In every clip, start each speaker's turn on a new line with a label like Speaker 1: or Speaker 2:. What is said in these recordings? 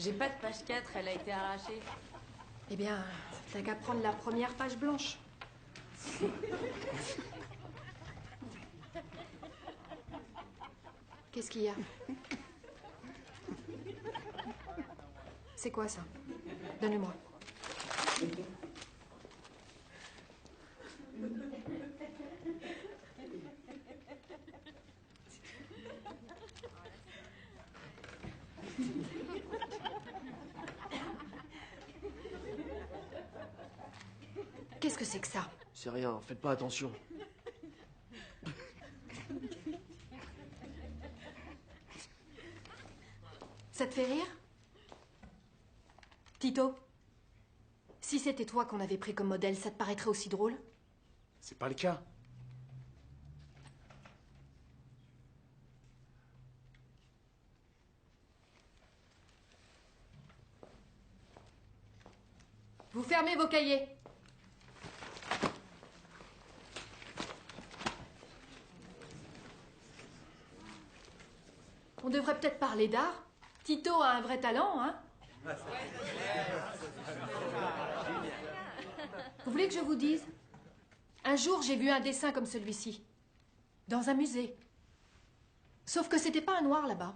Speaker 1: J'ai pas de page 4, elle a été arrachée.
Speaker 2: Eh bien, t'as qu'à prendre la première page blanche. Qu'est-ce qu'il y a? C'est quoi ça? Donne-le-moi. Qu'est-ce que c'est que ça?
Speaker 3: C'est rien, faites pas attention.
Speaker 2: Ça te fait rire? Tito, si c'était toi qu'on avait pris comme modèle, ça te paraîtrait aussi drôle?
Speaker 3: C'est pas le cas.
Speaker 2: Vous fermez vos cahiers. On devrait peut-être parler d'art. Tito a un vrai talent, hein? Vous voulez que je vous dise? Un jour, j'ai vu un dessin comme celui-ci, dans un musée. Sauf que c'était pas un noir là-bas.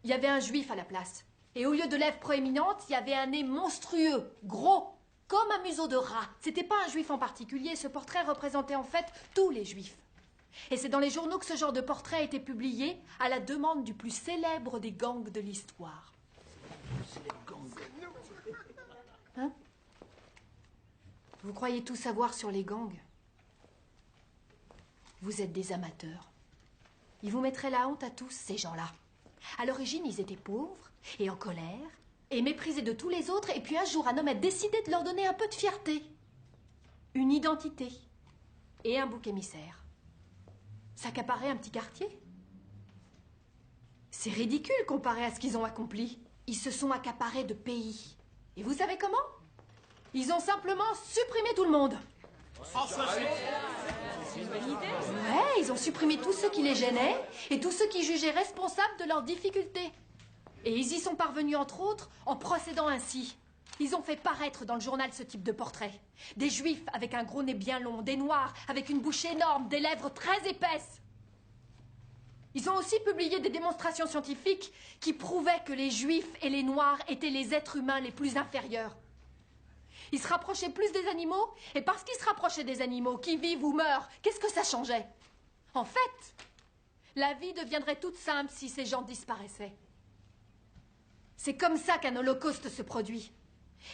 Speaker 2: Il y avait un juif à la place. Et au lieu de lèvres proéminentes, il y avait un nez monstrueux, gros, comme un museau de rat. C'était pas un juif en particulier. Ce portrait représentait en fait tous les juifs. Et c'est dans les journaux que ce genre de portrait a été publié à la demande du plus célèbre des gangs de l'histoire. Hein? Vous croyez tout savoir sur les gangs? Vous êtes des amateurs. Ils vous mettraient la honte à tous, ces gens-là. À l'origine, ils étaient pauvres et en colère et méprisés de tous les autres. Et puis un jour, un homme a décidé de leur donner un peu de fierté, une identité et un bouc émissaire. S'accaparer un petit quartier? C'est ridicule comparé à ce qu'ils ont accompli. Ils se sont accaparés de pays. Et vous savez comment? Ils ont simplement supprimé tout le monde.
Speaker 1: C'est une bonne idée.
Speaker 2: Ouais, ils ont supprimé tous ceux qui les gênaient et tous ceux qui jugeaient responsables de leurs difficultés. Et ils y sont parvenus, entre autres, en procédant ainsi. Ils ont fait paraître dans le journal ce type de portrait. Des juifs avec un gros nez bien long, des noirs avec une bouche énorme, des lèvres très épaisses. Ils ont aussi publié des démonstrations scientifiques qui prouvaient que les juifs et les noirs étaient les êtres humains les plus inférieurs. Ils se rapprochaient plus des animaux, et parce qu'ils se rapprochaient des animaux, qui vivent ou meurent, qu'est-ce que ça changeait? En fait, la vie deviendrait toute simple si ces gens disparaissaient. C'est comme ça qu'un holocauste se produit.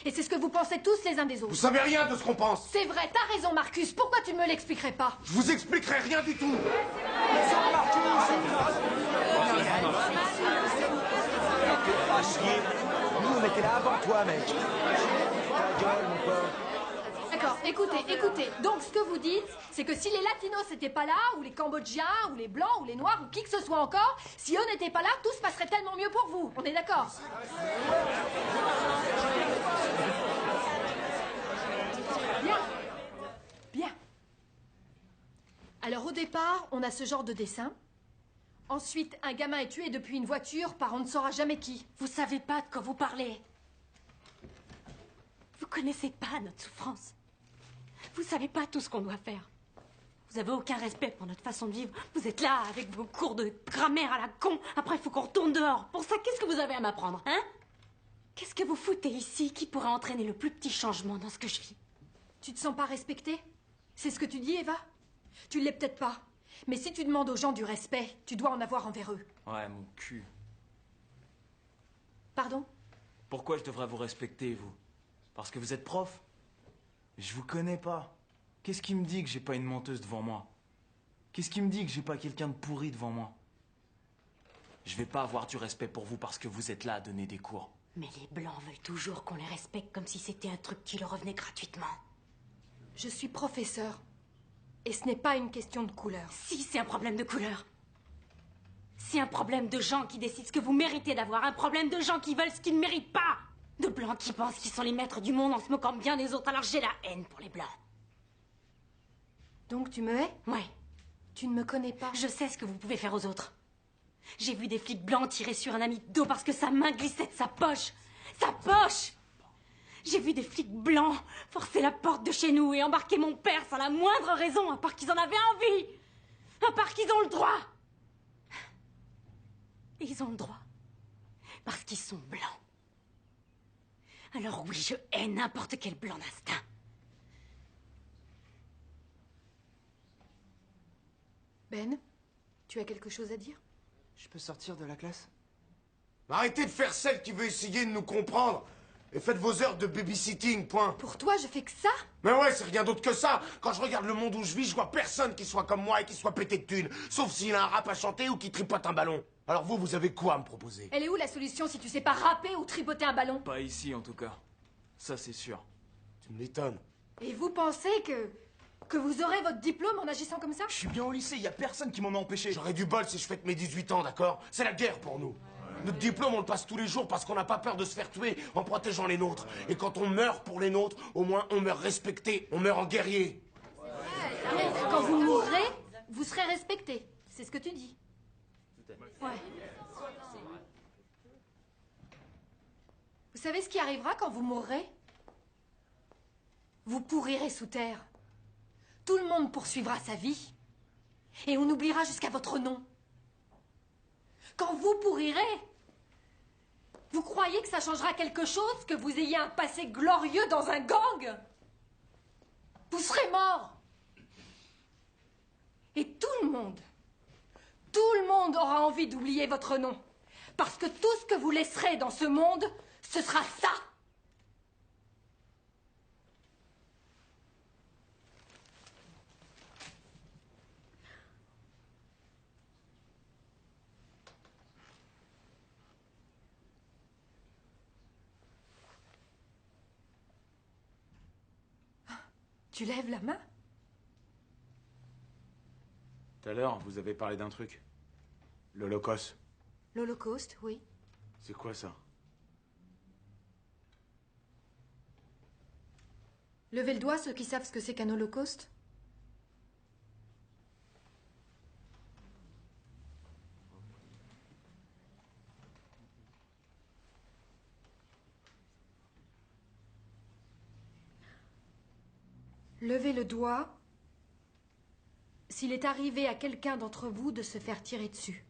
Speaker 2: Et c'est ce que vous pensez tous les uns des autres.
Speaker 4: Vous savez rien de ce qu'on pense.
Speaker 2: C'est vrai, t'as raison, Marcus. Pourquoi tu ne me l'expliquerais pas?
Speaker 4: Je vous expliquerai rien du tout.
Speaker 5: Nous, on était là avant toi, mec. Ta gueule, mon pote.
Speaker 2: D'accord, écoutez. Donc, ce que vous dites, c'est que si les Latinos n'étaient pas là, ou les Cambodgiens, ou les Blancs, ou les Noirs, ou qui que ce soit encore, si eux n'étaient pas là, tout se passerait tellement mieux pour vous. On est d'accord? Bien. Alors, au départ, on a ce genre de dessin. Ensuite, un gamin est tué depuis une voiture par on ne saura jamais qui.
Speaker 6: Vous savez pas de quoi vous parlez. Vous connaissez pas notre souffrance. Vous savez pas tout ce qu'on doit faire. Vous avez aucun respect pour notre façon de vivre. Vous êtes là avec vos cours de grammaire à la con. Après, il faut qu'on retourne dehors. Pour ça, qu'est-ce que vous avez à m'apprendre, hein? Qu'est-ce que vous foutez ici qui pourrait entraîner le plus petit changement dans ce que je vis?
Speaker 2: Tu te sens pas respectée? C'est ce que tu dis, Eva? Tu l'es peut-être pas. Mais si tu demandes aux gens du respect, tu dois en avoir envers eux.
Speaker 7: Ouais, mon cul.
Speaker 2: Pardon?
Speaker 7: Pourquoi je devrais vous respecter, vous? Parce que vous êtes prof? Je vous connais pas. Qu'est-ce qui me dit que j'ai pas une menteuse devant moi? Qu'est-ce qui me dit que j'ai pas quelqu'un de pourri devant moi? Je vais pas avoir du respect pour vous parce que vous êtes là à donner des cours.
Speaker 6: Mais les Blancs veulent toujours qu'on les respecte comme si c'était un truc qui leur revenait gratuitement.
Speaker 2: Je suis professeur. Et ce n'est pas une question de couleur.
Speaker 6: Si, c'est un problème de couleur. C'est un problème de gens qui décident ce que vous méritez d'avoir. Un problème de gens qui veulent ce qu'ils ne méritent pas. De Blancs qui pensent qu'ils sont les maîtres du monde en se moquant bien des autres. Alors j'ai la haine pour les Blancs.
Speaker 2: Donc tu me hais?
Speaker 6: Ouais.
Speaker 2: Tu ne me connais pas.
Speaker 6: Je sais ce que vous pouvez faire aux autres. J'ai vu des flics blancs tirer sur un ami de dos parce que sa main glissait de sa poche. Sa poche! J'ai vu des flics blancs forcer la porte de chez nous et embarquer mon père sans la moindre raison, à part qu'ils en avaient envie! À part qu'ils ont le droit! Et ils ont le droit. Parce qu'ils sont blancs. Alors oui, je hais n'importe quel blanc d'instinct.
Speaker 2: Ben, tu as quelque chose à dire?
Speaker 5: Je peux sortir de la classe?
Speaker 4: Arrêtez de faire celle qui veut essayer de nous comprendre. Et faites vos heures de babysitting, point.
Speaker 2: Pour toi, je fais que ça?
Speaker 4: Mais ouais, c'est rien d'autre que ça. Quand je regarde le monde où je vis, je vois personne qui soit comme moi et qui soit pété de thunes. Sauf s'il a un rap à chanter ou qui tripote un ballon. Alors vous avez quoi à me proposer?
Speaker 2: Elle est où la solution si tu sais pas rapper ou tripoter un ballon?
Speaker 7: Pas ici, en tout cas. Ça, c'est sûr.
Speaker 4: Tu m'étonnes.
Speaker 2: Et vous pensez que vous aurez votre diplôme en agissant comme ça?
Speaker 7: Je suis bien au lycée, y a personne qui m'en a empêché.
Speaker 4: J'aurais du bol si je fête mes 18 ans, d'accord? C'est la guerre pour nous. Notre diplôme, on le passe tous les jours parce qu'on n'a pas peur de se faire tuer en protégeant les nôtres. Et quand on meurt pour les nôtres, au moins on meurt respecté, on meurt en guerrier.
Speaker 2: Quand vous mourrez, vous serez respecté. C'est ce que tu dis. Ouais. Vous savez ce qui arrivera quand vous mourrez? Vous pourrirez sous terre. Tout le monde poursuivra sa vie. Et on oubliera jusqu'à votre nom. Quand vous pourrirez, vous croyez que ça changera quelque chose que vous ayez un passé glorieux dans un gang? Vous serez mort. Et tout le monde aura envie d'oublier votre nom. Parce que tout ce que vous laisserez dans ce monde, ce sera ça. Tu lèves la main?
Speaker 3: Tout à l'heure, vous avez parlé d'un truc. L'Holocauste.
Speaker 2: L'Holocauste, oui.
Speaker 3: C'est quoi ça?
Speaker 2: Levez le doigt ceux qui savent ce que c'est qu'un holocauste. Levez le doigt s'il est arrivé à quelqu'un d'entre vous de se faire tirer dessus.